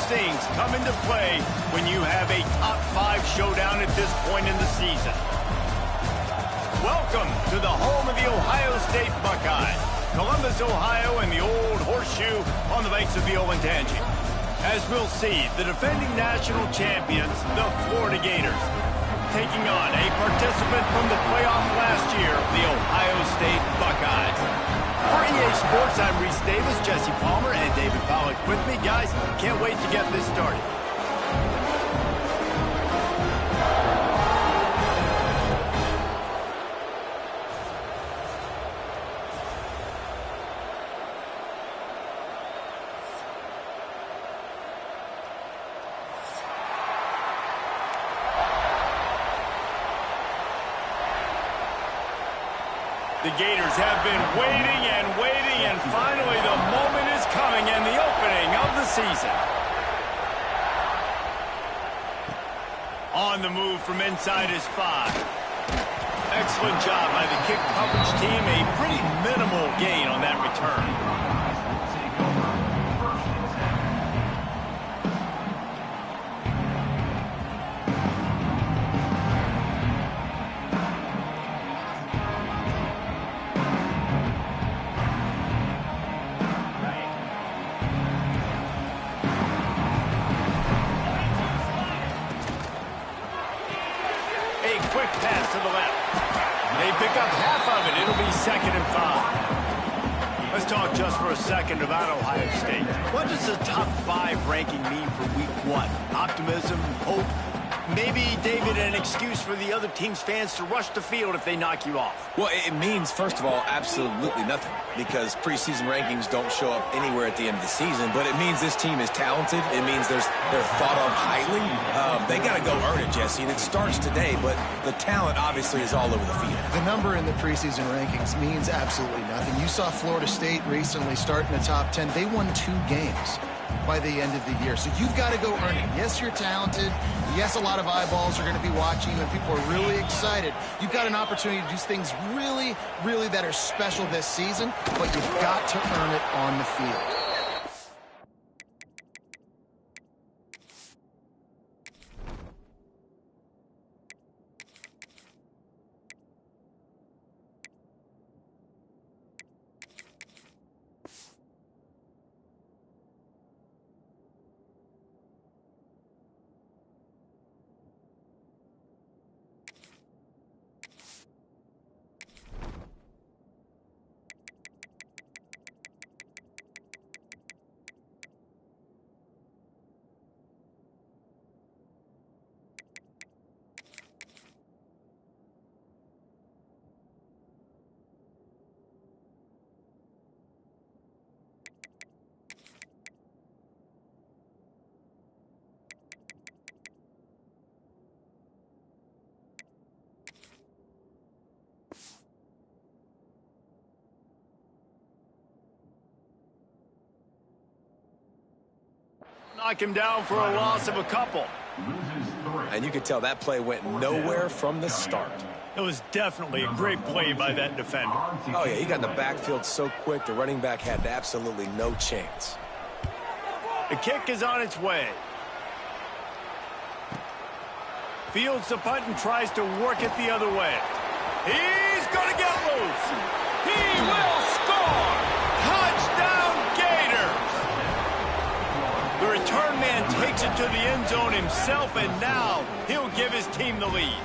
things come into play when you have a top-5 showdown at this point in the season. Welcome to the home of the Ohio State Buckeyes, Columbus, Ohio, and the old horseshoe on the banks of the Allen32x. As we'll see, the defending national champions, the Florida Gators, taking on a participant from the playoff last year, the Ohio State Buckeyes. For EA Sports, I'm Reese Davis, Jesse Palmer, and David Pollack with me. Guys, can't wait to get this started. The Gators have been waiting, and finally the moment is coming and the opening of the season. On the move from inside his 5. Excellent job by the kick coverage team. A pretty minimal gain on that return. Quick pass to the left. They pick up half of it. It'll be 2nd and 5. Let's talk just for a second about Ohio State. What does the top 5 ranking mean for week 1? Optimism, hope, maybe, David, an excuse for the other team's fans to rush the field if they knock you off? Well, it means, first of all, absolutely nothing, because preseason rankings don't show up anywhere at the end of the season, but it means this team is talented. It means they're thought of highly. They got to go earn it, Jesse, and it starts today, but the talent obviously is all over the field. The number in the preseason rankings means absolutely nothing. You saw Florida State recently start in the top 10. They won 2 games by the end of the year. So you've got to go earn it. Yes, you're talented. Yes, a lot of eyeballs are going to be watching you, and people are really excited. You've got an opportunity to do things really, really that are special this season, but you've got to earn it on the field. Knock him down for a loss of a couple. And you could tell that play went nowhere from the start. It was definitely a great play by that defender. Oh, yeah, he got in the backfield so quick, the running back had absolutely no chance. The kick is on its way. Fields the punt and tries to work it the other way. He's going to get loose. He will score. Touchdown, Gators. The return man takes it to the end zone himself, and now he'll give his team the lead.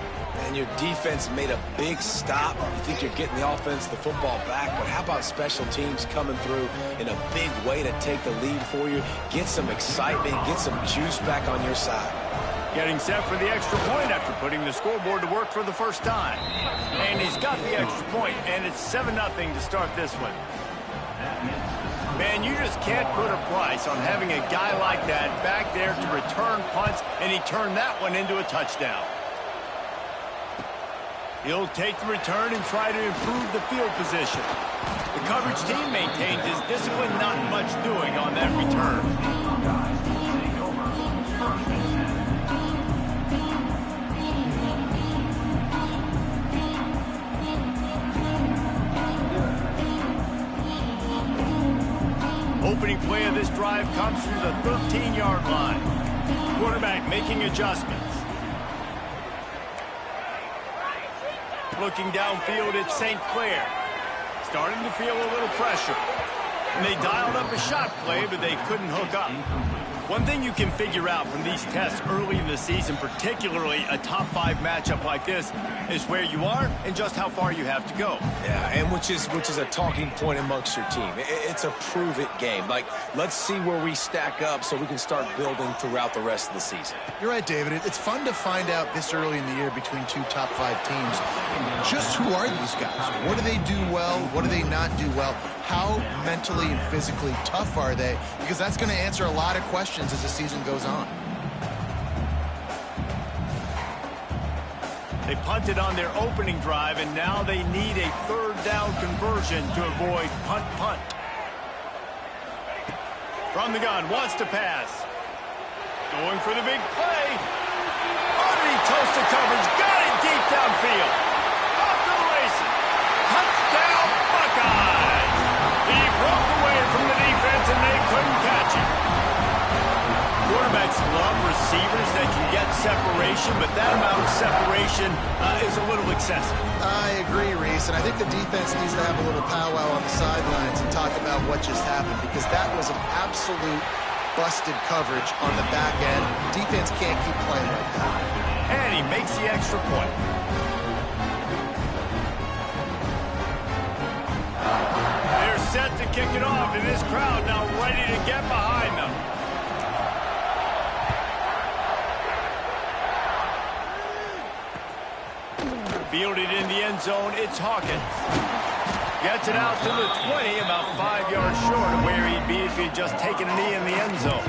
And your defense made a big stop. You think you're getting the offense, the football back, but how about special teams coming through in a big way to take the lead for you? Get some excitement, get some juice back on your side. Getting set for the extra point after putting the scoreboard to work for the first time. And he's got the extra point, and it's 7-0 to start this one. Man, you just can't put a price on having a guy like that back there to return punts, and he turned that one into a touchdown. He'll take the return and try to improve the field position. The coverage team maintains his discipline, not much doing on that return. Opening play of this drive comes from the 13-yard line. Quarterback making adjustments. Looking downfield at St. Clair. Starting to feel a little pressure. And they dialed up a shot play, but they couldn't hook up. One thing you can figure out from these tests early in the season, particularly a top 5 matchup like this, is where you are and just how far you have to go. Yeah, and which is a talking point amongst your team. It's a prove-it game. Like, let's see where we stack up so we can start building throughout the rest of the season. You're right, David. It's fun to find out this early in the year between 2 top 5 teams. Just who are these guys? What do they do well? What do they not do well? How mentally and physically tough are they? Because that's going to answer a lot of questions as the season goes on. They punted on their opening drive, and now they need a 3rd down conversion to avoid punt. From the gun, wants to pass. Going for the big play. Underneath toasted coverage, got it deep downfield. Off to the races. Touchdown, Buckeyes. He broke away from the defense, and they couldn't catch him. Quarterbacks love receivers that can get separation, but that amount of separation is a little excessive. I agree, Reese, and I think the defense needs to have a little powwow on the sidelines and talk about what just happened, because that was an absolute busted coverage on the back end. Defense can't keep playing like that. And he makes the extra point. They're set to kick it off, and this crowd now ready to get behind them. Fielded in the end zone, it's Hawkins. Gets it out to the 20, about 5 yards short of where he'd be if he'd just taken a knee in the end zone.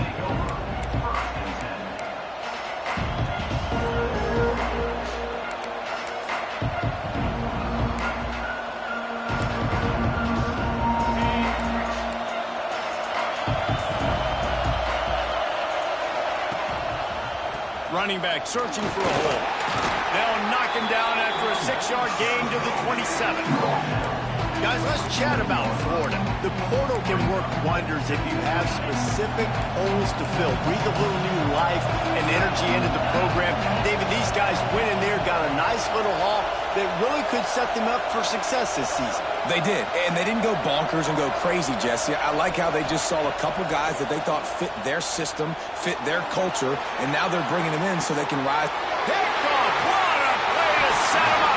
Running back searching for a hole. They'll knock him down after a 6-yard gain to the 27. Guys, let's chat about Florida. The portal can work wonders if you have specific holes to fill. Breathe a little new life and energy into the program. David, these guys went in there, got a nice little haul that really could set them up for success this season. They did, and they didn't go bonkers and go crazy, Jesse. I like how they just saw a couple guys that they thought fit their system, fit their culture, and now they're bringing them in so they can rise. Picked off. What a play to set him up.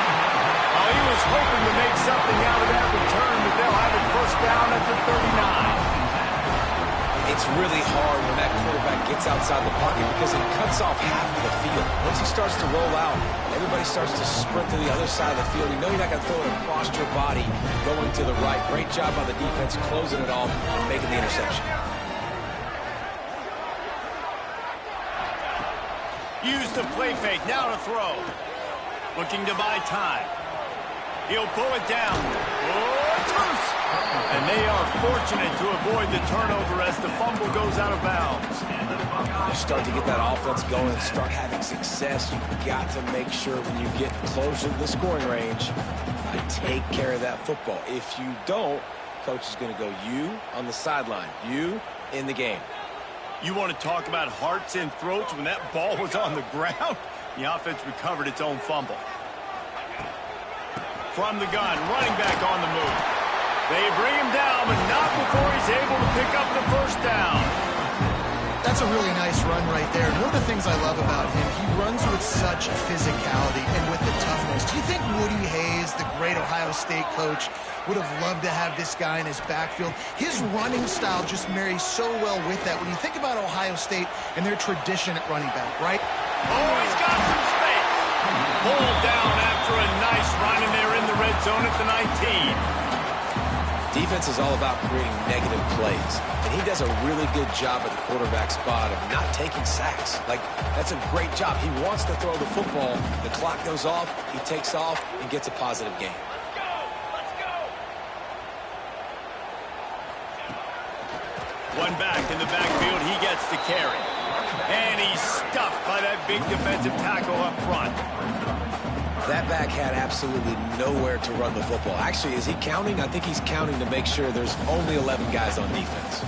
Oh, he was hoping to make something out of that return, but they'll have it 1st down at the 39. It's really hard when that quarterback gets outside the pocket because it cuts off half of the field. Once he starts to roll out, everybody starts to sprint to the other side of the field. You know you're not going to throw it across your body going to the right. Great job by the defense closing it off and making the interception. Use the play fake, now to throw. Looking to buy time. He'll pull it down. Oh, toss! And they are fortunate to avoid the turnover as the fumble goes out of bounds. You start to get that offense going and start having success. You've got to make sure when you get closer to the scoring range, you take care of that football. If you don't, coach is going to go you on the sideline, you in the game. You want to talk about hearts and throats when that ball was on the ground? The offense recovered its own fumble. From the gun, running back on the move. They bring him down, but not before he's able to pick up the 1st down. That's a really nice run right there. And one of the things I love about him, he runs with such physicality and with the toughness. Do you think Woody Hayes, the great Ohio State coach, would have loved to have this guy in his backfield? His running style just marries so well with that. When you think about Ohio State and their tradition at running back, right? Oh, he's got some space. Pulled down after a nice run, and they're in the red zone at the 19. Defense is all about creating negative plays, and he does a really good job at the quarterback spot of not taking sacks. Like, that's a great job. He wants to throw the football. The clock goes off, he takes off, and gets a positive gain. One back in the backfield, he gets the carry. And he's stuffed by that big defensive tackle up front. That back had absolutely nowhere to run the football. Actually, is he counting? I think he's counting to make sure there's only 11 guys on defense.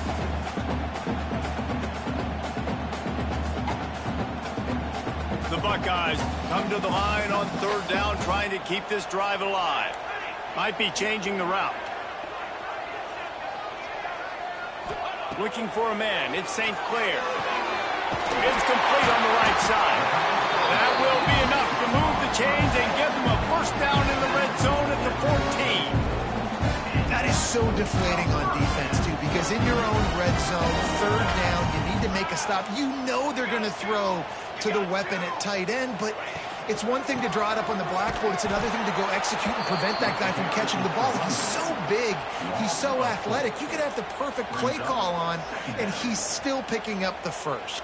Buckeyes come to the line on third down, trying to keep this drive alive. Might be changing the route. Looking for a man. It's St. Clair. It's complete on the right side. That will be enough to move the chains and give them a first down in the red zone at the 14. That is so deflating on defense, too, because in your own red zone, third down, you need to make a stop. You know they're going to throw to the weapon at tight end, but it's one thing to draw it up on the blackboard. It's another thing to go execute and prevent that guy from catching the ball. He's so big. He's so athletic. You could have the perfect play call on, and he's still picking up the first.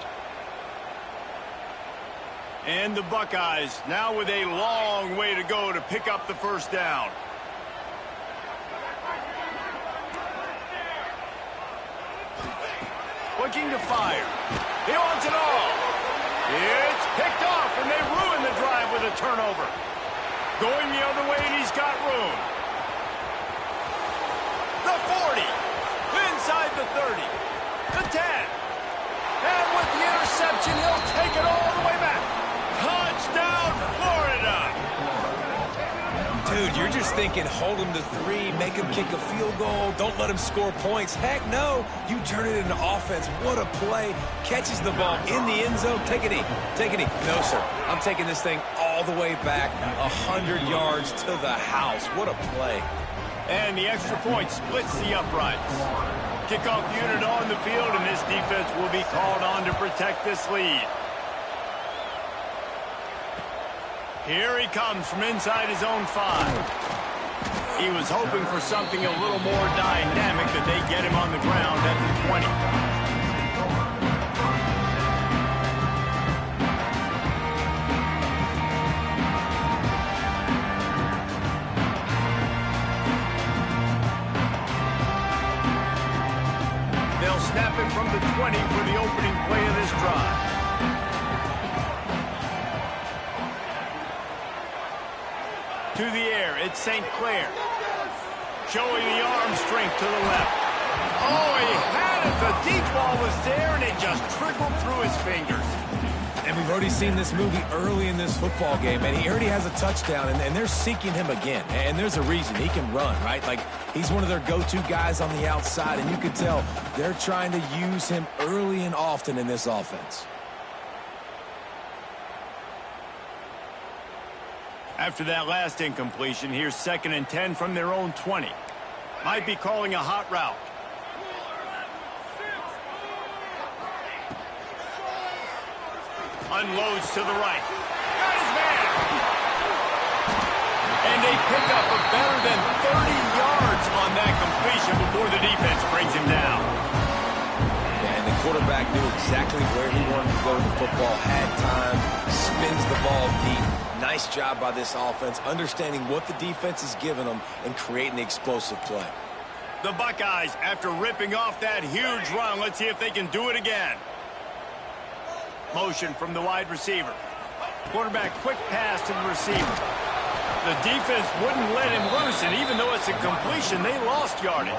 And the Buckeyes now with a long way to go to pick up the first down. Looking to fire. He wants it all. It's picked off, and they ruin the drive with a turnover. Going the other way, and he's got room. The 40. Inside the 30. The 10. And with the interception, he'll take it all the way back. Touchdown, Florida! Dude, you're just thinking, hold him to 3, make him kick a field goal, don't let him score points. Heck no, you turn it into offense. What a play. Catches the ball in the end zone. Take a knee. Take a knee. No, sir. I'm taking this thing all the way back 100 yards to the house. What a play. And the extra point splits the uprights. Kickoff unit on the field, and this defense will be called on to protect this lead. Here he comes from inside his own 5. He was hoping for something a little more dynamic, that they get him on the ground at the 20. They'll snap it from the 20 for the opening play of this drive. To the air, it's St. Clair. Showing the arm strength to the left. Oh, he had it. The deep ball was there, and it just trickled through his fingers. And we've already seen this movie early in this football game, and he already has a touchdown, and they're seeking him again. And there's a reason. He can run, right? Like, he's one of their go-to guys on the outside, and you can tell they're trying to use him early and often in this offense. After that last incompletion, here's 2nd and 10 from their own 20. Might be calling a hot route. Unloads to the right. Got his man. And they pick up a better than 30 yards on that completion before the defense brings him down. Yeah, and the quarterback knew exactly where he wanted to go with the football, had time, spins the ball deep. Nice job by this offense, understanding what the defense is giving them and creating the explosive play. The Buckeyes, after ripping off that huge run, let's see if they can do it again. Motion from the wide receiver. Quarterback quick pass to the receiver. The defense wouldn't let him loose, and even though it's a completion, they lost yardage.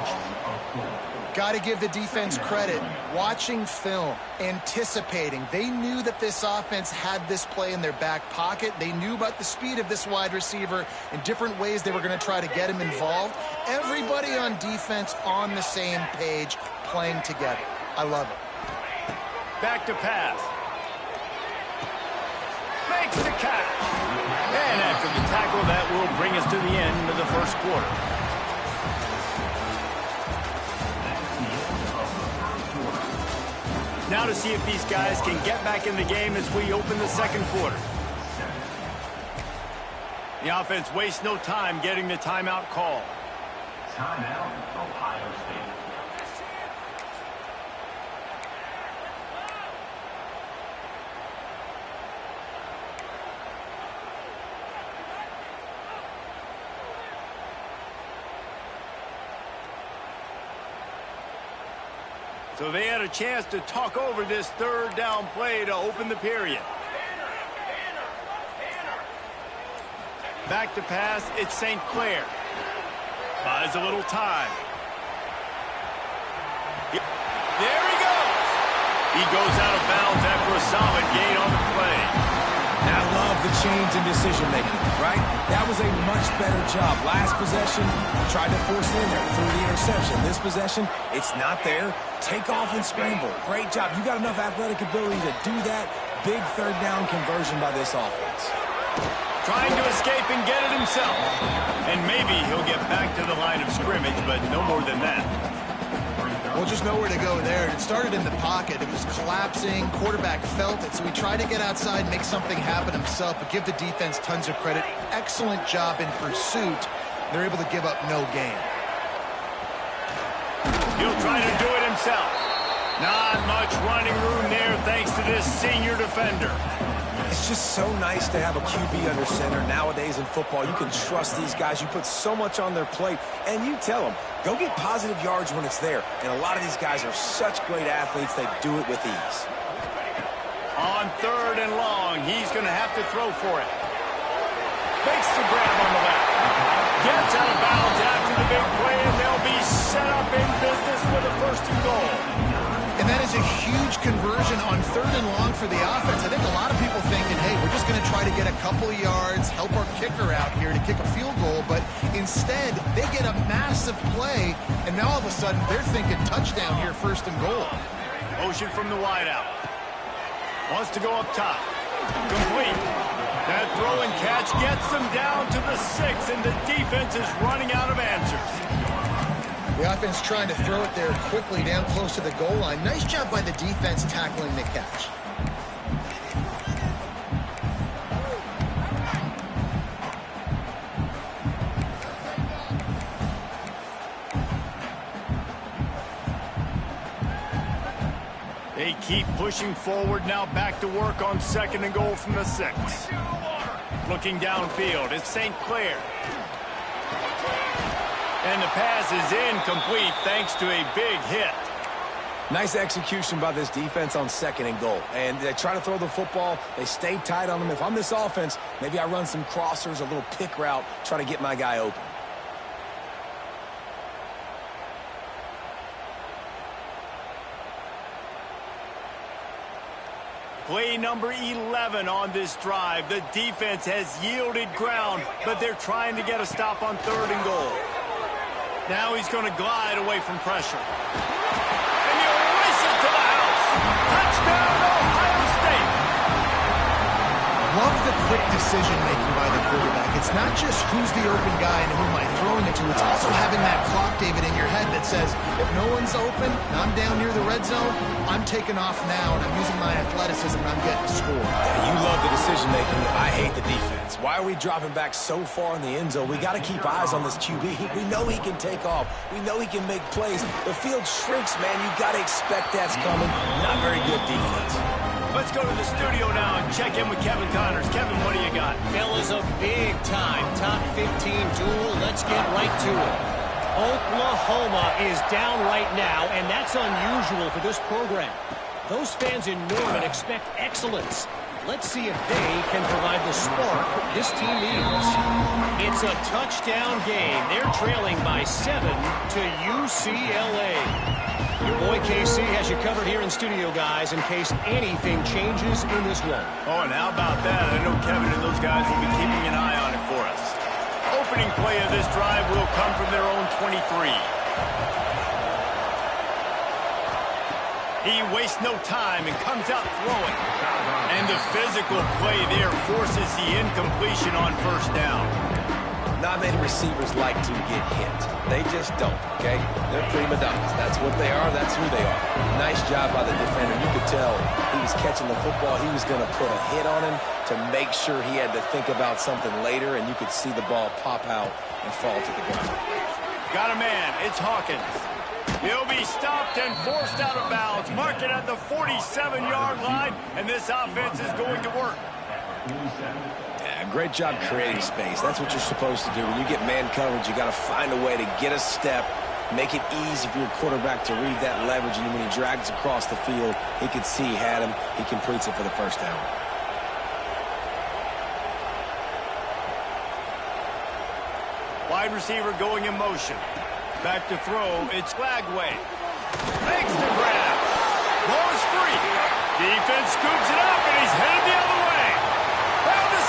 Got to give the defense credit. Watching film, anticipating. They knew that this offense had this play in their back pocket. They knew about the speed of this wide receiver and different ways they were going to try to get him involved. Everybody on defense on the same page, playing together. I love it. Back to pass. Makes the catch. And after the tackle, that will bring us to the end of the first quarter. Now to see if these guys can get back in the game as we open the second quarter. The offense wastes no time getting the timeout call. Timeout, Ohio State. So they had a chance to talk over this third down play to open the period. Back to pass, it's St. Clair. Buys a little time. There he goes. He goes out of bounds after a solid gain on the play. Now love the change in decision-making, right? That was a much better job. Last possession, tried to force it in there through the interception. This possession, it's not there. Take off and scramble. Great job. You got enough athletic ability to do that. Big third down conversion by this offense. Trying to escape and get it himself. And maybe he'll get back to the line of scrimmage, but no more than that. Well, just nowhere to go there. It started in the pocket. It was collapsing. Quarterback felt it, so he tried to get outside, make something happen himself, but give the defense tons of credit. Excellent job in pursuit. They're able to give up no gain. He'll try to do it himself. Not much running room there thanks to this senior defender. It's just so nice to have a QB under center. Nowadays in football, you can trust these guys. You put so much on their plate, and you tell them, go get positive yards when it's there. And a lot of these guys are such great athletes, they do it with ease. On 3rd and long, he's going to have to throw for it. Makes the grab on the left. Gets out of bounds after the big play, and they'll be set up in business with a 1st and goal. And that is a huge conversion on 3rd and long for the offense. I think a lot of people thinking, hey, we're just going to try to get a couple of yards, help our kicker out here to kick a field goal. But instead, they get a massive play, and now all of a sudden they're thinking touchdown here, 1st and goal. Motion from the wideout. Wants to go up top. Complete. That throw and catch gets them down to the 6, and the defense is running out of answers. The offense trying to throw it there quickly down close to the goal line. Nice job by the defense tackling the catch. They keep pushing forward, now back to work on 2nd and goal from the 6. Looking downfield, it's St. Clair. And the pass is incomplete thanks to a big hit. Nice execution by this defense on 2nd and goal. And they try to throw the football. They stay tight on them. If I'm this offense, maybe I run some crossers, a little pick route, try to get my guy open. Play number 11 on this drive. The defense has yielded ground, but they're trying to get a stop on 3rd and goal. Now he's going to glide away from pressure. And he'll race it to the house. Touchdown, Ohio State. Love the quick decision-making by the quarterback. It's not just who's the open guy and who am I throwing it to. It's also having that clock, David, in your head that says, if no one's open and I'm down near the red zone, I'm taking off now and I'm using my athleticism and I'm getting a score. Yeah, you love the decision-making. I hate the defense. Why are we dropping back so far in the end zone? We got to keep eyes on this QB. We know he can take off. We know he can make plays. The field shrinks, man. You got to expect that's coming. Not very good defense. Let's go to the studio now and check in with Kevin Connors. Kevin, what do you got? Fellas, a big-time top 15 duel. Let's get right to it. Oklahoma is down right now, and that's unusual for this program. Those fans in Norman expect excellence. Let's see if they can provide the spark this team needs. It's a touchdown game. They're trailing by 7 to UCLA. Your boy KC has you covered here in studio, guys, in case anything changes in this one. Oh, and how about that? I know Kevin and those guys will be keeping an eye on it for us. Opening play of this drive will come from their own 23. He wastes no time and comes out throwing. And the physical play there forces the incompletion on 1st down. Not many receivers like to get hit. They just don't, okay? They're prima donnas. That's what they are. That's who they are. Nice job by the defender. You could tell he was catching the football. He was going to put a hit on him to make sure he had to think about something later, and you could see the ball pop out and fall to the ground. Got a man. It's Hawkins. He'll be stopped and forced out of bounds. Mark it at the 47-yard line, and this offense is going to work. Yeah, great job creating space. That's what you're supposed to do. When you get man coverage, you got to find a way to get a step, make it easy for your quarterback to read that leverage, and when he drags across the field, he can see he had him. He completes it for the 1st down. Wide receiver going in motion. Back to throw. It's Flagway. Makes the grab. Goes free. Defense scoops it up, and he's headed the other way. Found the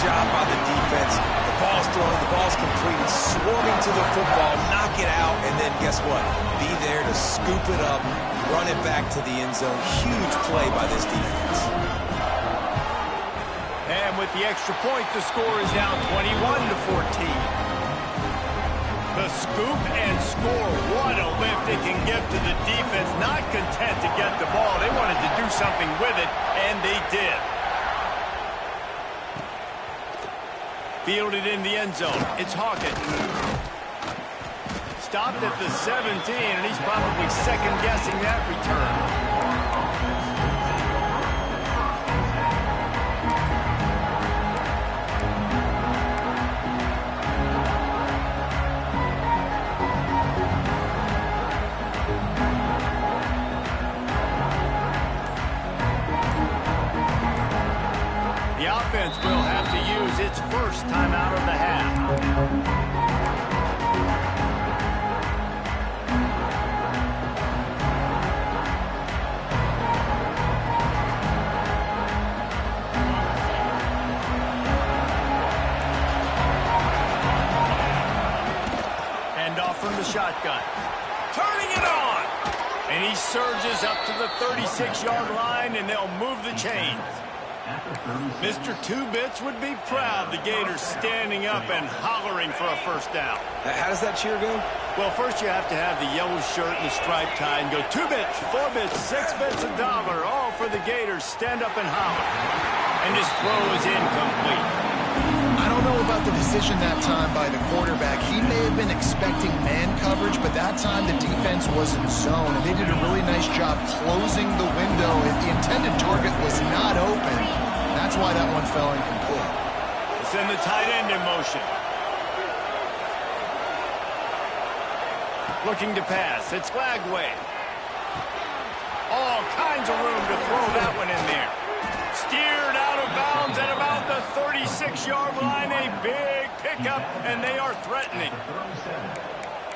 job by the defense. The ball's thrown, the ball's completed, swarming to the football, knock it out, and then guess what? Be there to scoop it up, run it back to the end zone. Huge play by this defense. And with the extra point, the score is now 21-14. The scoop and score, what a lift it can give to the defense. Not content to get the ball. They wanted to do something with it, and they did. Fielded in the end zone. It's Hawkins. Stopped at the 17, and he's probably second-guessing that return. The offense will have to use its first timeout of the half. And off from the shotgun. Turning it on! And he surges up to the 36-yard line, and they'll move the chains. Mr. Two-Bits would be proud the Gators standing up and hollering for a first down. How does that cheer go? Well, first you have to have the yellow shirt and the striped tie and go 2 bits, 4 bits, 6 bits, $1, all for the Gators. Stand up and holler. And his throw is incomplete. I don't know about the decision that time by the quarterback. He may have been expecting man coverage, but that time the defense was in zone, and they did a really nice job closing the window. The intended target was not open. That's why that one fell incomplete. Send the tight end in motion. Looking to pass. It's Lagway. All kinds of room to throw that one in there. Steered out of bounds at about the 36-yard line. A big pickup, and they are threatening.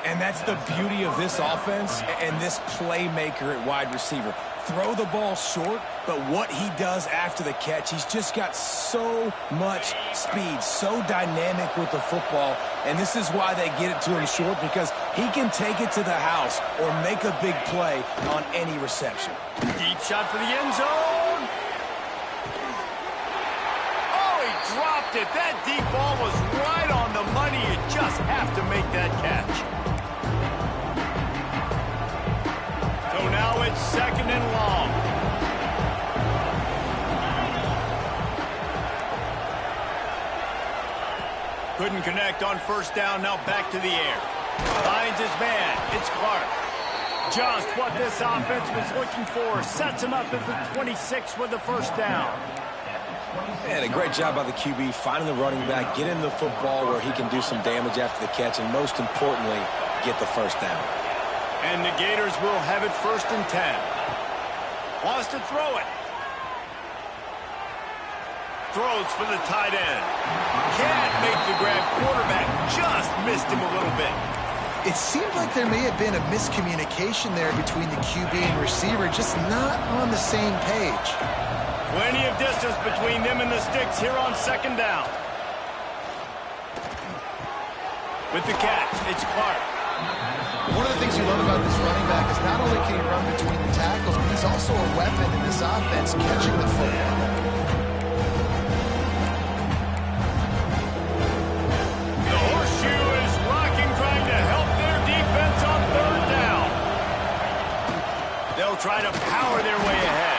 And that's the beauty of this offense and this playmaker at wide receiver. Throw the ball short, but what he does after the catch, he's just got so much speed, so dynamic with the football, and this is why they get it to him short, because he can take it to the house or make a big play on any reception. Deep shot for the end zone. Oh, he dropped it. That deep ball was right on the money. You just have to make that catch. So now it's second and long. Couldn't connect on first down. Now back to the air. Finds his man. It's Clark. Just what this offense was looking for. Sets him up at the 26 with the first down. And a great job by the QB finding the running back, get him the football where he can do some damage after the catch, and most importantly, get the first down. And the Gators will have it first and 10. Wants to throw it. Throws for the tight end. Can't make the grab. Quarterback just missed him a little bit. It seemed like there may have been a miscommunication there between the QB and receiver, just not on the same page. Plenty of distance between them and the sticks here on second down. With the catch, it's Clark. One of the things you love about this running back is not only can he run between the tackles, but he's also a weapon in this offense catching the football. The horseshoe is rocking, trying to help their defense on third down. They'll try to power their way ahead.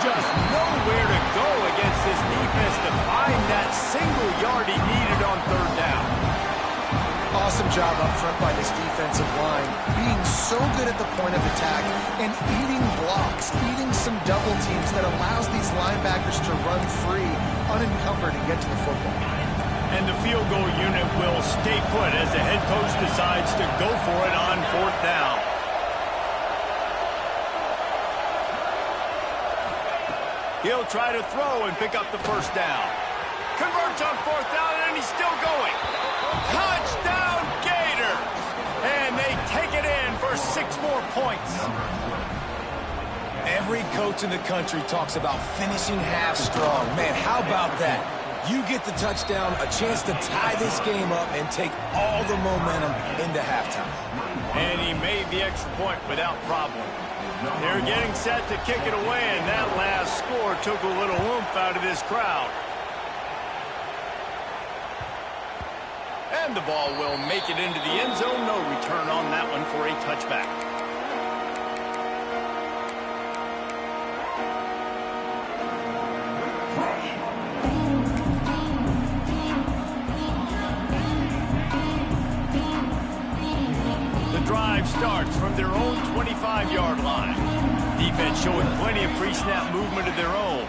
Just nowhere to go against this defense to find that single yard he needed on third down. Awesome job up front by this defensive line, being so good at the point of attack and eating blocks, eating some double teams that allows these linebackers to run free, unencumbered, and get to the football. And the field goal unit will stay put as the head coach decides to go for it on fourth down. He'll try to throw and pick up the first down. Converts on fourth down, and he's still going. Touchdown, Gators! And they take it in for 6 more points. Every coach in the country talks about finishing half strong. Man, how about that? You get the touchdown, a chance to tie this game up and take all the momentum into halftime. And he made the extra point without problem. They're getting set to kick it away, and that last score took a little oomph out of this crowd. And the ball will make it into the end zone. No return on that one for a touchback. The drive starts from their own 25-yard line. Defense showing plenty of pre-snap movement of their own.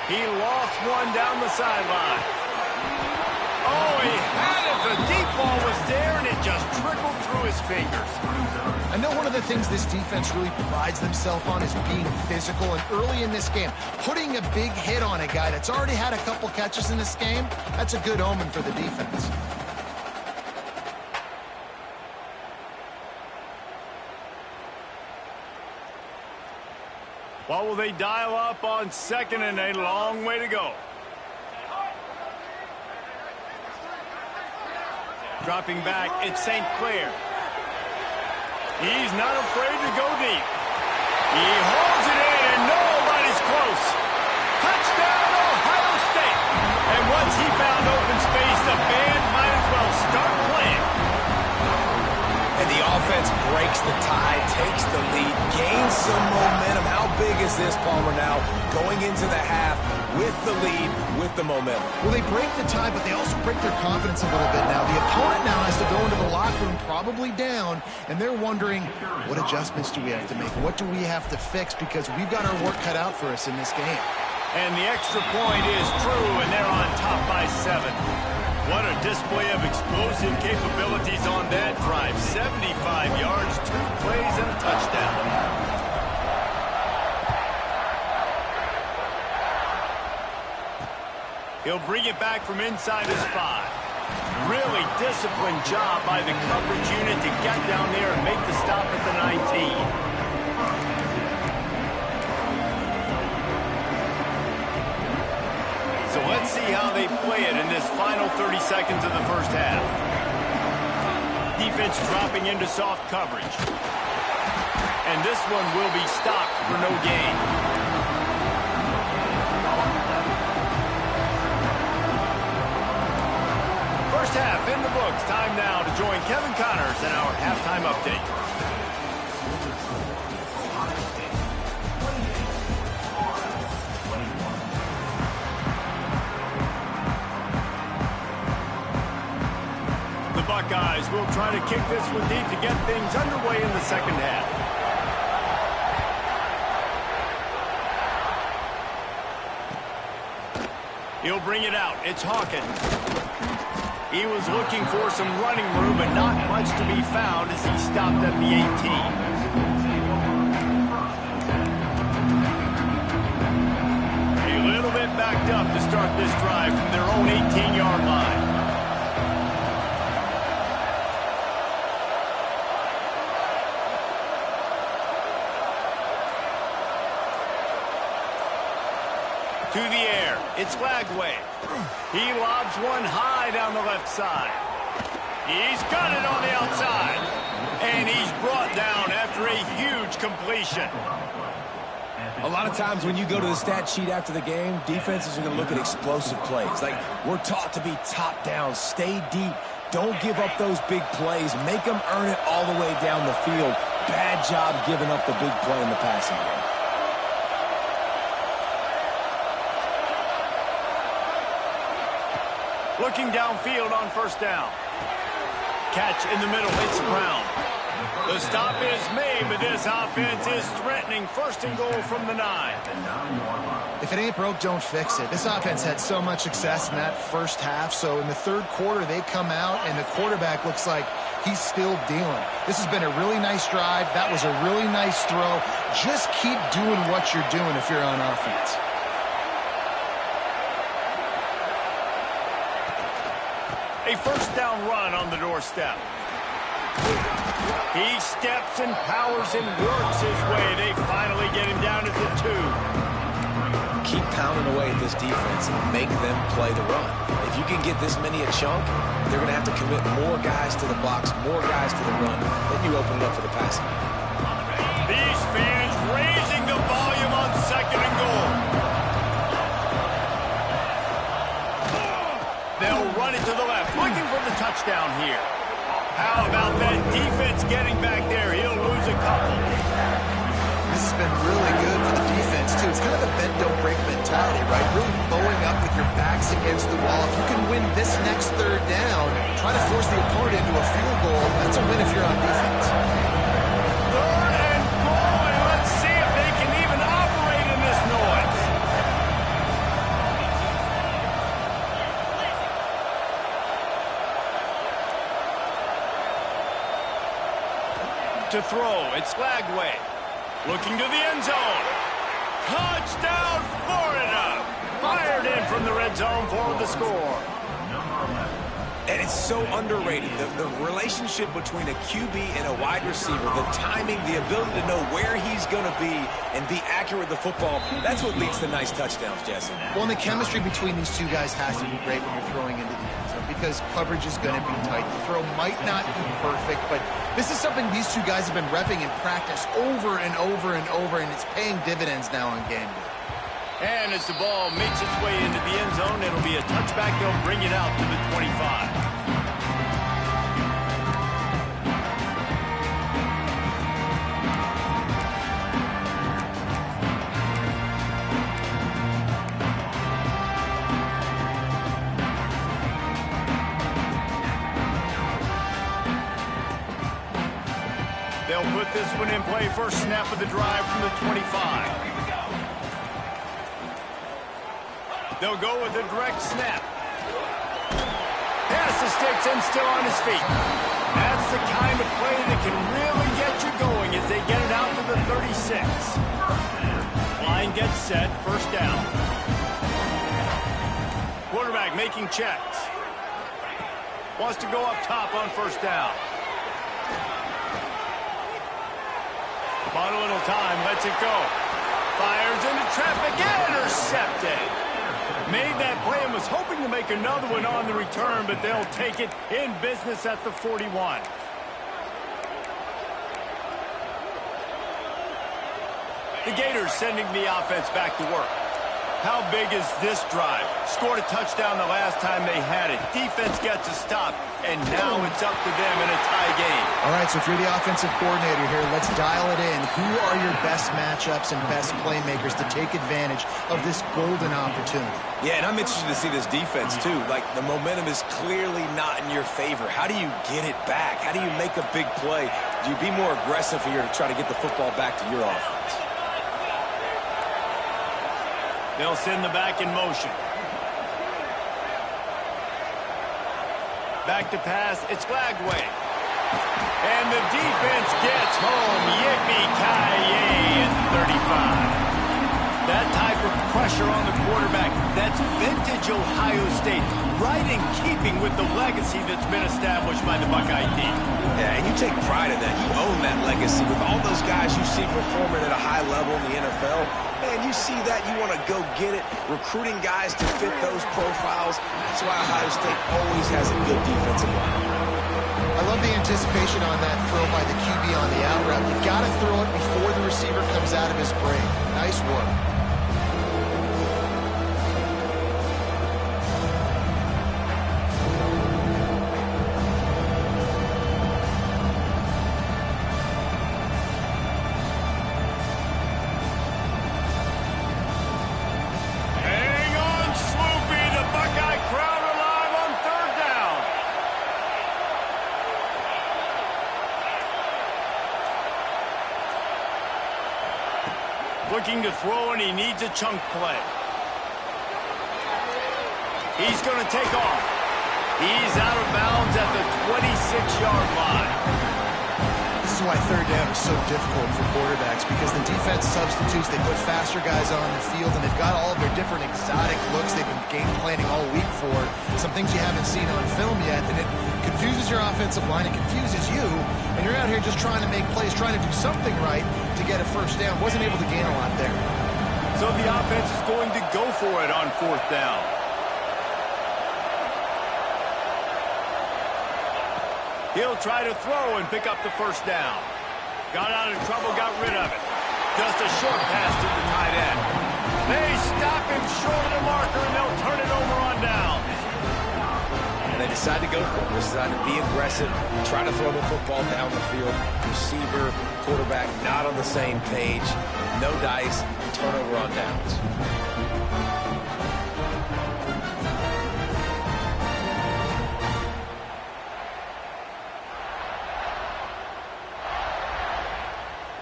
He lost one down the sideline. Oh, he had it. The deep ball was there, and it just trickled through his fingers. I know one of the things this defense really prides themselves on is being physical, and early in this game, putting a big hit on a guy that's already had a couple catches in this game, that's a good omen for the defense. What will they dial up on second, and a long way to go? Dropping back, it's St. Clair. He's not afraid to go deep. He holds it in, and nobody's close. Touchdown, Ohio State. And once he found open space, the band might as well start playing. And the offense breaks the tie, takes the lead, gains some momentum. How big is this, Palmer, now going into the half with the lead, with the momentum? Well, they break the tie, but they also break their confidence a little bit now. The opponent now has to go into the locker room probably down, and they're wondering, what adjustments do we have to make? What do we have to fix? Because we've got our work cut out for us in this game. And the extra point is true, and they're on top by 7. What a display of explosive capabilities on that drive. 75 yards, 2 plays, and a touchdown. He'll bring it back from inside his 5. Really disciplined job by the coverage unit to get down there and make the stop at the 19. So let's see how they play it in this final 30 seconds of the first half. Defense dropping into soft coverage. And this one will be stopped for no gain. First half in the books. Time now to join Kevin Connors in our halftime update. Buckeyes will try to kick this one deep to get things underway in the second half. He'll bring it out. It's Hawkins. He was looking for some running room, but not much to be found as he stopped at the 18. A little bit backed up to start this drive from their own 18-yard line. To the air, it's Lagway. He lobs one high down the left side. He's got it on the outside. And he's brought down after a huge completion. A lot of times when you go to the stat sheet after the game, defenses are going to look at explosive plays. Like, we're taught to be top down, stay deep, don't give up those big plays, make them earn it all the way down the field. Bad job giving up the big play in the passing game. Looking downfield on first down. Catch in the middle, it's Brown. The stop is made, but this offense is threatening first and goal from the 9. If it ain't broke, don't fix it. This offense had so much success in that first half, so in the third quarter, they come out, and the quarterback looks like he's still dealing. This has been a really nice drive. That was a really nice throw. Just keep doing what you're doing if you're on offense. A first down run on the doorstep. He steps and powers and works his way. They finally get him down at the 2. keep pounding away at this defense and make them play the run. If you can get this many a chunk, they're going to have to commit more guys to the box, more guys to the run, then you open it up for the passing game. These fans raising the volume on 2nd and goal. They'll run it to the left, looking for the touchdown here. How about that defense getting back there? He'll lose a couple. This has been really good for the defense, too. It's kind of a bend-don't-break mentality, right? Really bowing up with your backs against the wall. If you can win this next 3rd down, try to force the opponent into a field goal, that's a win if you're on defense. 3rd and goal, and let's see if they can even operate in this noise. To throw, it's Lagway. Looking to the end zone. Touchdown, Florida! Fired in from the red zone for the score. And it's so underrated. The relationship between a QB and a wide receiver, the timing, the ability to know where he's going to be and be accurate with the football, that's what leads to nice touchdowns, Jesse. Well, and the chemistry between these two guys has to be great when you're throwing into the end zone because coverage is going to be tight. The throw might not be perfect, but this is something these two guys have been repping in practice over and over and over, and it's paying dividends now on game day. And as the ball makes its way into the end zone, it'll be a touchback. They'll bring it out to the 25. They'll put this one in play. First snap of the drive from the 25. They'll go with a direct snap. Pass the sticks and still on his feet. That's the kind of play that can really get you going as they get it out to the 36. Line gets set, first down. Quarterback making checks. Wants to go up top on first down. Bought a little time, lets it go. Fires into traffic, intercepted. Made that play and was hoping to make another one on the return, but they'll take it in business at the 41. The Gators sending the offense back to work. How big is this drive? Scored a touchdown the last time they had it. Defense gets a stop, and now it's up to them in a tie game. All right, so if you're the offensive coordinator here, let's dial it in. Who are your best matchups and best playmakers to take advantage of this golden opportunity? Yeah, and I'm interested to see this defense, too. Like, the momentum is clearly not in your favor. How do you get it back? How do you make a big play? Do you be more aggressive here to try to get the football back to your offense? They'll send the back in motion. Back to pass, it's Lagway. And the defense gets home. Yippee-ki-yay at 35. That type of pressure on the quarterback, that's vintage Ohio State, right in keeping with the legacy that's been established by the Buckeye team. Yeah, and you take pride in that. You own that legacy with all those guys you see performing at a high level in the NFL. Man, you see that, you want to go get it, recruiting guys to fit those profiles. That's why Ohio State always has a good defensive line. I love the anticipation on that throw by the QB on the out route. You've got to throw it before the receiver comes out of his break. Nice work. Looking to throw, and he needs a chunk play. He's going to take off. He's out of bounds at the 26-yard line. This is why third down is so difficult for quarterbacks, because the defense substitutes, they put faster guys on the field, and they've got all of their different exotic looks they've been game planning all week for. Some things you haven't seen on film yet, and it confuses your offensive line, it confuses you, and you're out here just trying to make plays, trying to do something right to get a first down. Wasn't able to gain a lot there. So the offense is going to go for it on 4th down. He'll try to throw and pick up the 1st down. Got out of trouble, got rid of it. Just a short pass to the tight end. They stop him short of the marker, and they'll turn it over on downs. And they decide to go for it. They decide to be aggressive, try to throw the football down the field. Receiver, quarterback, not on the same page. No dice, turnover on downs.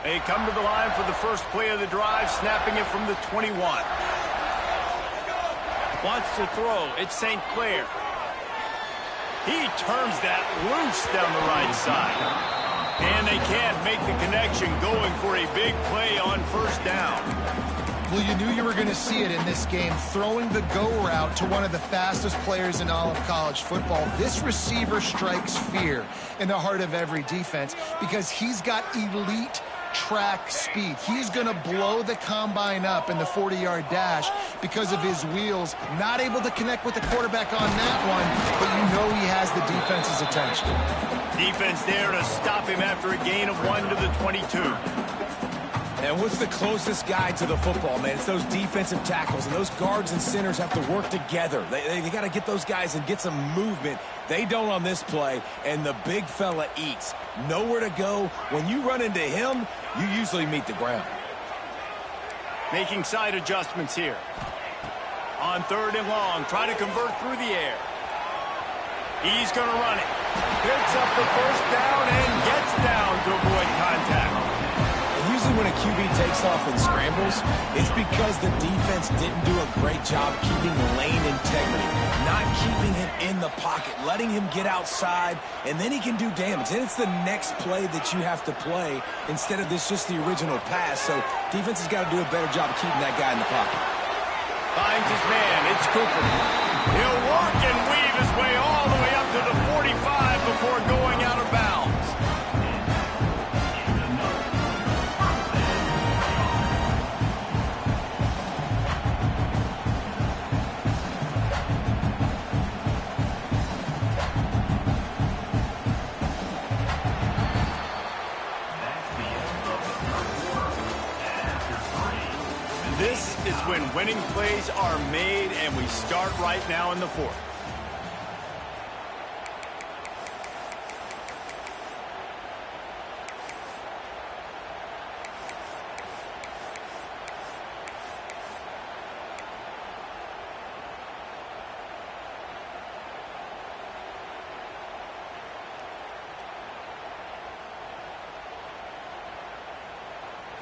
They come to the line for the first play of the drive, snapping it from the 21. Wants to throw. It's St. Clair. He turns that loose down the right side. And they can't make the connection, going for a big play on 1st down. Well, you knew you were going to see it in this game, throwing the go route to one of the fastest players in all of college football. This receiver strikes fear in the heart of every defense because he's got elite track speed. He's going to blow the combine up in the 40-yard dash because of his wheels. Not able to connect with the quarterback on that one, but you know he has the defense's attention. Defense there to stop him after a gain of 1 to the 22. And what's the closest guy to the football, man? It's those defensive tackles, and those guards and centers have to work together. They got to get those guys and get some movement. They don't on this play, and the big fella eats. Nowhere to go. When you run into him, you usually meet the ground. Making side adjustments here. On 3rd and long, try to convert through the air. He's going to run it. Picks up the 1st down and gets down to avoid contact. Usually when a QB takes off and scrambles, it's because the defense didn't do a great job keeping lane integrity, not keeping him in the pocket, letting him get outside, and then he can do damage. And it's the next play that you have to play instead of just the original pass. So defense has got to do a better job of keeping that guy in the pocket. Finds his man. It's Cooper. He'll work and weave his way all the way up to the 45 before going out of bounds. This is when winning plays are made, and we start right now in the 4th.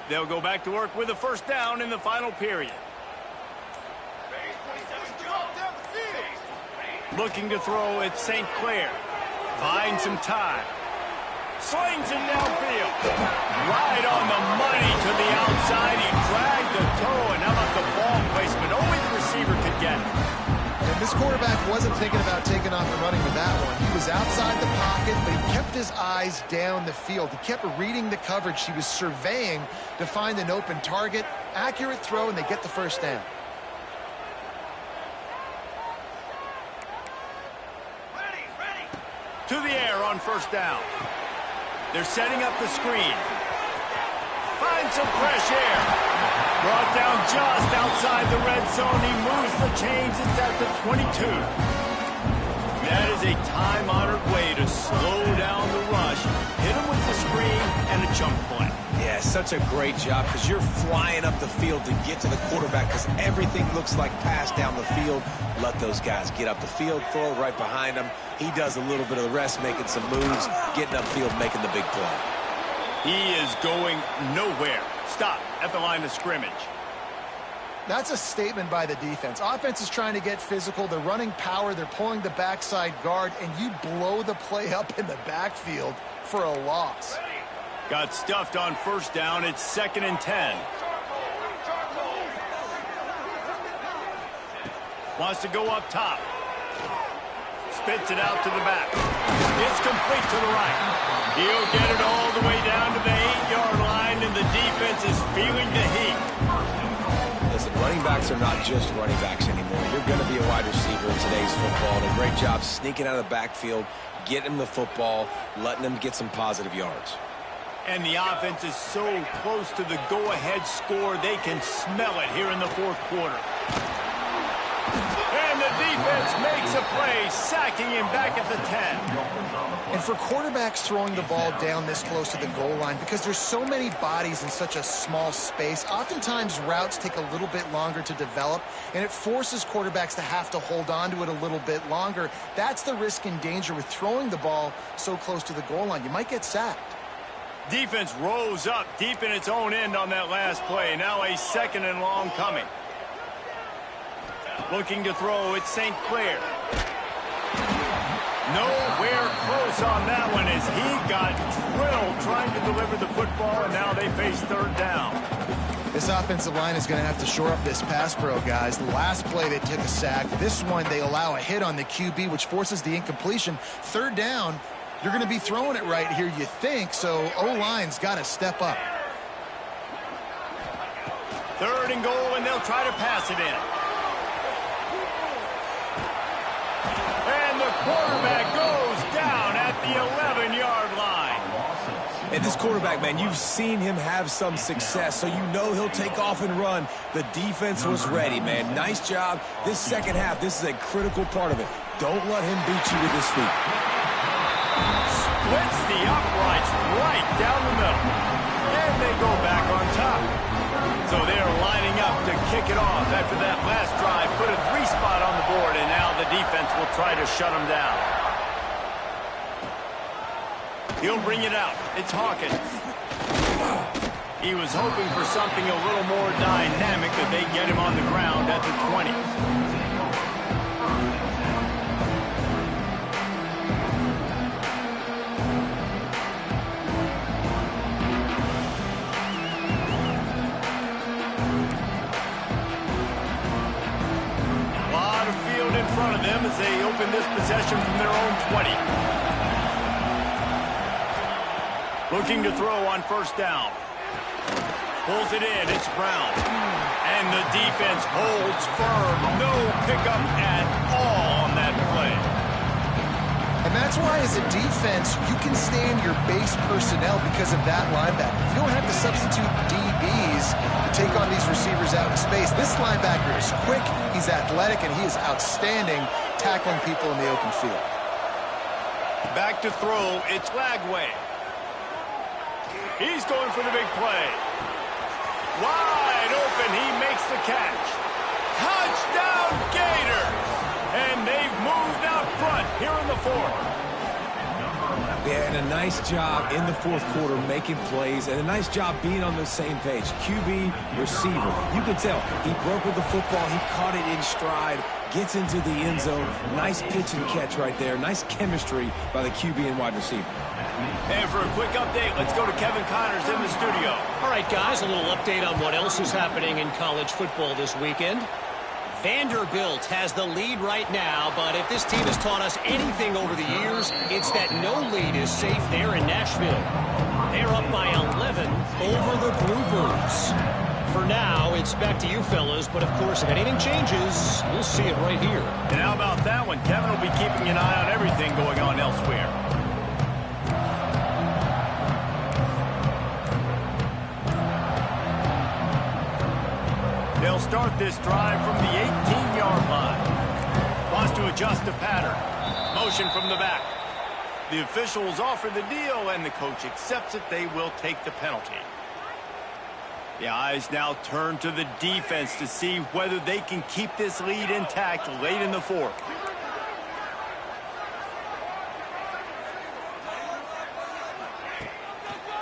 They'll go back to work with a 1st down in the final period. Looking to throw at St. Clair. Finds some time. Slings it downfield. Right on the money to the outside. He dragged the toe, and how about the ball placement? Only the receiver could get it. And this quarterback wasn't thinking about taking off and running with that one. He was outside the pocket, but he kept his eyes down the field. He kept reading the coverage. He was surveying to find an open target. Accurate throw, and they get the 1st down. To the air on 1st down. They're setting up the screen. Finds some fresh air. Brought down just outside the red zone. He moves the chains. It's at the 22. That is a time-honored way to slow down the rush. Hit him with the screen and a chunk play. Yeah, such a great job because you're flying up the field to get to the quarterback because everything looks like pass down the field. Let those guys get up the field, throw it right behind him. He does a little bit of the rest, making some moves, getting upfield, making the big play. He is going nowhere. Stop at the line of scrimmage. That's a statement by the defense. Offense is trying to get physical. They're running power. They're pulling the backside guard, and you blow the play up in the backfield for a loss. Got stuffed on 1st down. It's 2nd and 10. Wants to go up top. Spits it out to the back. It's complete to the right. He'll get it all the way down to the 8-yard line, and the defense is feeling the heat. Listen, running backs are not just running backs anymore. You're going to be a wide receiver in today's football. And a great job sneaking out of the backfield, getting him the football, letting him get some positive yards. And the offense is so close to the go-ahead score, they can smell it here in the fourth quarter. And the defense makes a play, sacking him back at the 10. And for quarterbacks throwing the ball down this close to the goal line, because there's so many bodies in such a small space, oftentimes routes take a little bit longer to develop, and it forces quarterbacks to have to hold on to it a little bit longer. That's the risk and danger with throwing the ball so close to the goal line. You might get sacked. Defense rose up deep in its own end on that last play. Now a 2nd and long coming. Looking to throw, it's St. Clair. Nowhere close on that one as he got drilled trying to deliver the football, and now they face 3rd down. This offensive line is going to have to shore up this pass pro, guys. The last play they took a sack. This one they allow a hit on the QB, which forces the incompletion. 3rd down, you're going to be throwing it right here, you think, so O-line's got to step up. 3rd and goal, and they'll try to pass it in. And the quarterback goes down at the 11-yard line. And this quarterback, man, you've seen him have some success, so you know he'll take off and run. The defense was ready, man. Nice job. This second half, this is a critical part of it. Don't let him beat you with his feet. Splits the uprights right down the middle. And they go back on top. So they're lining up to kick it off after that last drive. Put a 3-spot on the board, and now the defense will try to shut them down. He'll bring it out. It's Hawkins. He was hoping for something a little more dynamic, that they get him on the ground at the 20. Front of them as they open this possession from their own 20. Looking to throw on 1st down. Pulls it in. It's Brown. And the defense holds firm. No pickup at all on that play. And that's why, as a defense, you can stay in your base personnel because of that linebacker. You don't have to substitute DBs to take on these receivers out in space. This linebacker is quick, he's athletic, and he is outstanding tackling people in the open field. Back to throw, it's Lagway. He's going for the big play. Wide open, he makes the catch. Touchdown, Gators! And they've moved out front here in the 4th. Yeah, and a nice job in the 4th quarter making plays, and a nice job being on the same page. QB, receiver. You can tell he broke with the football. He caught it in stride, gets into the end zone. Nice pitch and catch right there. Nice chemistry by the QB and wide receiver. And for a quick update, let's go to Kevin Connors in the studio. All right, guys, a little update on what else is happening in college football this weekend. Vanderbilt has the lead right now, but if this team has taught us anything over the years, it's that no lead is safe there in Nashville. They're up by 11 over the Groupers. For now, it's back to you fellas, but of course, if anything changes, we'll see it right here. And how about that one? Kevin will be keeping an eye on everything going on elsewhere. They'll start this drive from the 18-yard line. Wants to adjust the pattern. Motion from the back. The officials offer the deal, and the coach accepts it. They will take the penalty. The eyes now turn to the defense to see whether they can keep this lead intact late in the 4th.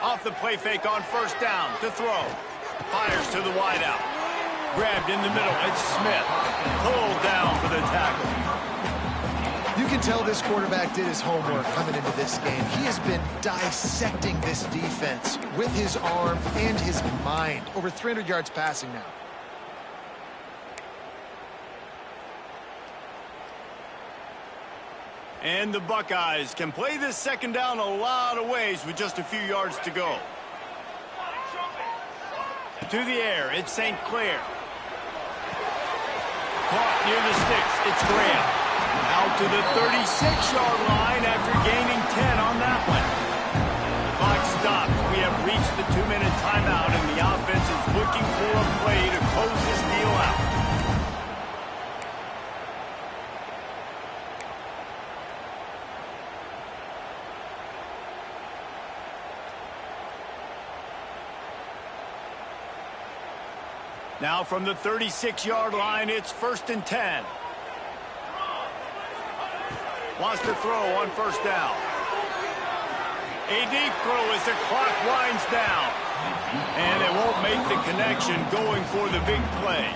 Off the play fake on 1st down to throw. Fires to the wideout. Grabbed in the middle. It's Smith. Pulled down for the tackle. You can tell this quarterback did his homework coming into this game. He has been dissecting this defense with his arm and his mind. Over 300 yards passing now. And the Buckeyes can play this 2nd down a lot of ways with just a few yards to go. To the air, it's St. Clair. caught near the sticks. It's Graham. Out to the 36-yard line after gaining 10 on that one. The clock stops. We have reached the 2-minute timeout, and the offense is looking for a play to close this deal out. Now from the 36-yard line, it's 1st and 10. Wants to throw on 1st down. A deep throw as the clock winds down. And it won't make the connection going for the big play.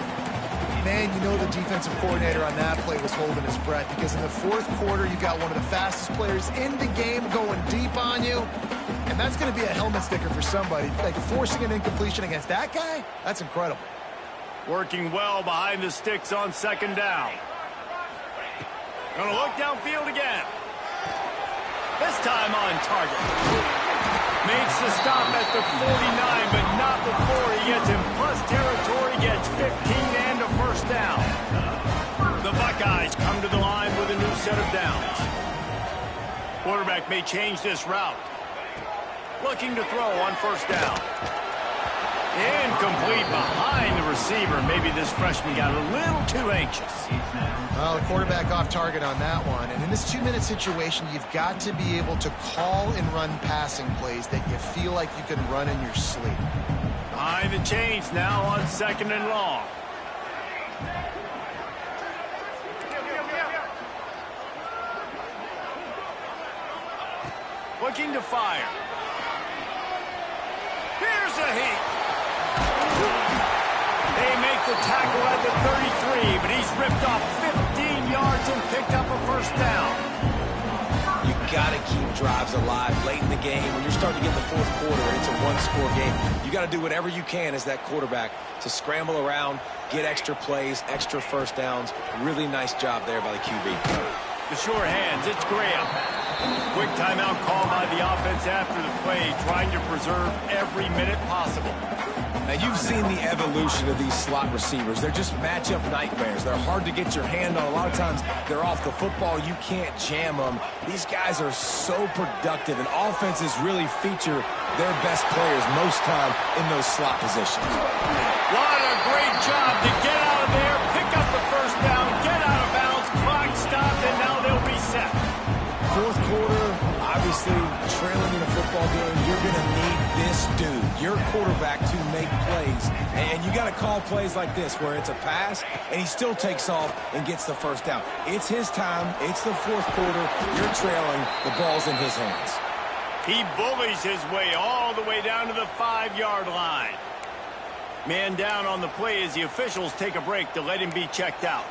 Man, you know the defensive coordinator on that play was holding his breath, because in the 4th quarter, you got one of the fastest players in the game going deep on you. And that's going to be a helmet sticker for somebody. Like, forcing an incompletion against that guy, that's incredible. Working well behind the sticks on 2nd down. Gonna look downfield again. This time on target. Makes the stop at the 49, but not before he gets in plus territory, gets 15 and a 1st down. The Buckeyes come to the line with a new set of downs. Quarterback may change this route. Looking to throw on 1st down. Incomplete behind the receiver. Maybe this freshman got a little too anxious. Well, the quarterback off target on that one. And in this 2-minute situation, you've got to be able to call and run passing plays that you feel like you can run in your sleep. Behind the chains now on 2nd and long. Looking to fire. Here's a heat. They make the tackle at the 33, but he's ripped off 15 yards and picked up a 1st down. You got to keep drives alive late in the game. When you're starting to get the 4th quarter and it's a 1-score game, you got to do whatever you can as that quarterback to scramble around, get extra plays, extra 1st downs. Really nice job there by the QB. The sure hands, it's Graham. Quick timeout call by the offense after the play, trying to preserve every minute possible. Now, you've seen the evolution of these slot receivers. They're just matchup nightmares. They're hard to get your hand on. A lot of times, they're off the football. You can't jam them. These guys are so productive, and offenses really feature their best players most time in those slot positions. What a great job to get out of there, pick up the 1st down, get out of bounds, clock stopped, and now they'll be set. 4th quarter, obviously trailing in a football game, you're going to need this dude, your quarterback, to make plays. And you got to call plays like this where it's a pass and he still takes off and gets the 1st down. It's his time. It's the 4th quarter. You're trailing. The ball's in his hands. He bullies his way all the way down to the 5-yard line. Man down on the play as the officials take a break to let him be checked out.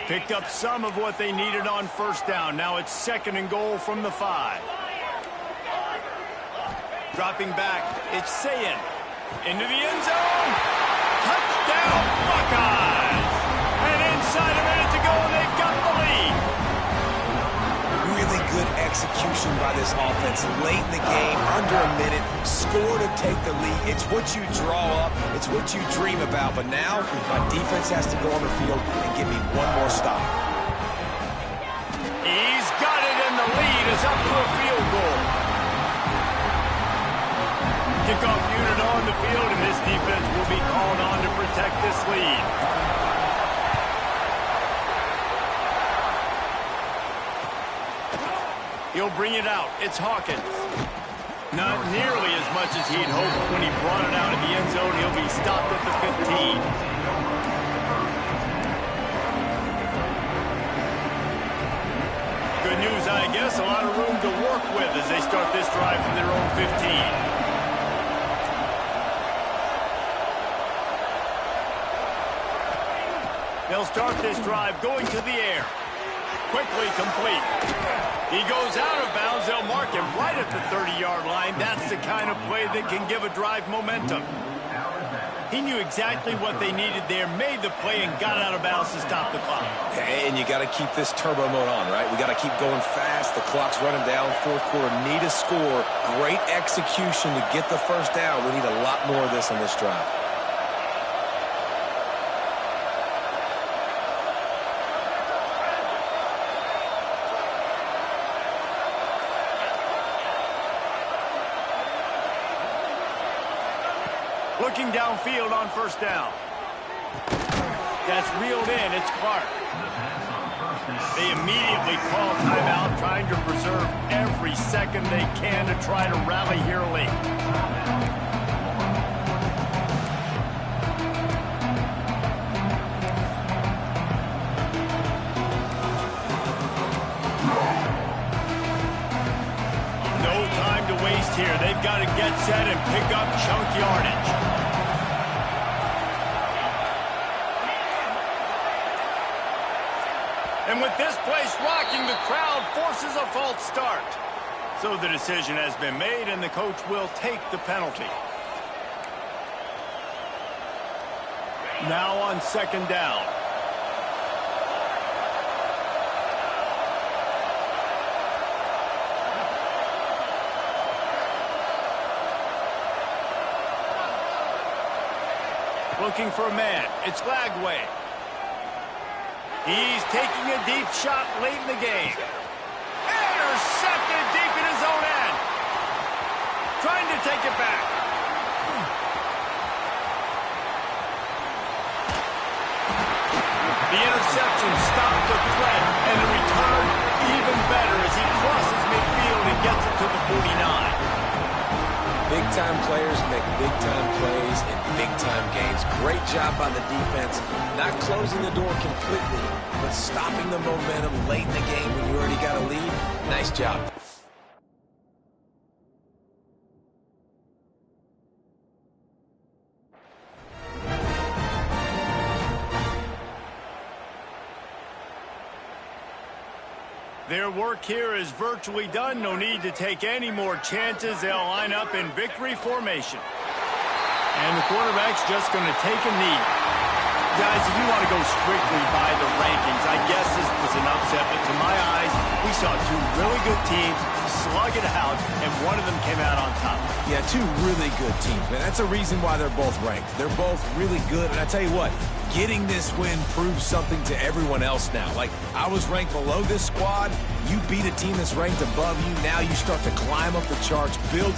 Picked up some of what they needed on 1st down. Now it's 2nd and goal from the 5. Dropping back, it's Sayin. Into the end zone. Touchdown, Buckeyes! And inside a minute to go, they've got the lead. Really good execution by this offense late in the game, under a minute, score to take the lead. It's what you draw up, it's what you dream about, but now my defense has to go on the field and give me one more stop. He's got it, and the lead is up to a field goal. Kickoff unit on the field, and this defense will be called on to protect this lead. He'll bring it out. It's Hawkins. Not nearly as much as he'd hoped when he brought it out in the end zone. He'll be stopped at the 15. Good news, I guess. A lot of room to work with as they start this drive from their own 15. They'll start this drive going to the air. Quickly complete. He goes out of bounds. They'll mark him right at the 30-yard line. That's the kind of play that can give a drive momentum. He knew exactly what they needed there, made the play, and got out of bounds to stop the clock. And you got to keep this turbo mode on, right? We got to keep going fast. The clock's running down. Fourth quarter, need a score. Great execution to get the first down. We need a lot more of this on this drive. Looking downfield on first down. That's reeled in. It's Clark. They immediately call timeout, trying to preserve every second they can to try to rally here late. No time to waste here. They've got to get set and pick up chunk yardage. And with this place rocking, the crowd forces a false start. So the decision has been made, and the coach will take the penalty. Now on second down. Looking for a man. It's Lagway. He's taking a deep shot late in the game. Intercepted deep in his own end. Trying to take it back. The interception stopped the threat, and the return even better as he crosses midfield and gets it to the 49. Big-time players make big-time plays in big-time games. Great job by the defense. Not closing the door completely, but stopping the momentum late in the game when you already got a lead. Nice job. Their work here is virtually done. No need to take any more chances. They'll line up in victory formation. And the quarterback's just going to take a knee. Guys, if you want to go strictly by the rankings, I guess this was an upset. But to my eyes, we saw two really good teams slug it out, and one of them came out on top. Yeah, two really good teams, man. That's a reason why they're both ranked. They're both really good. And I tell you what, getting this win proves something to everyone else now. Like, I was ranked below this squad. You beat a team that's ranked above you. Now you start to climb up the charts, build.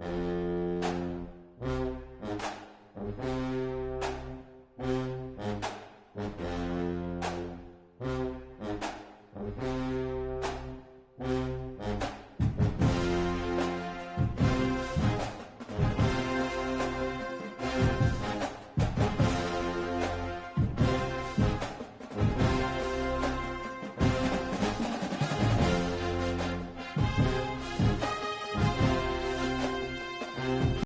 you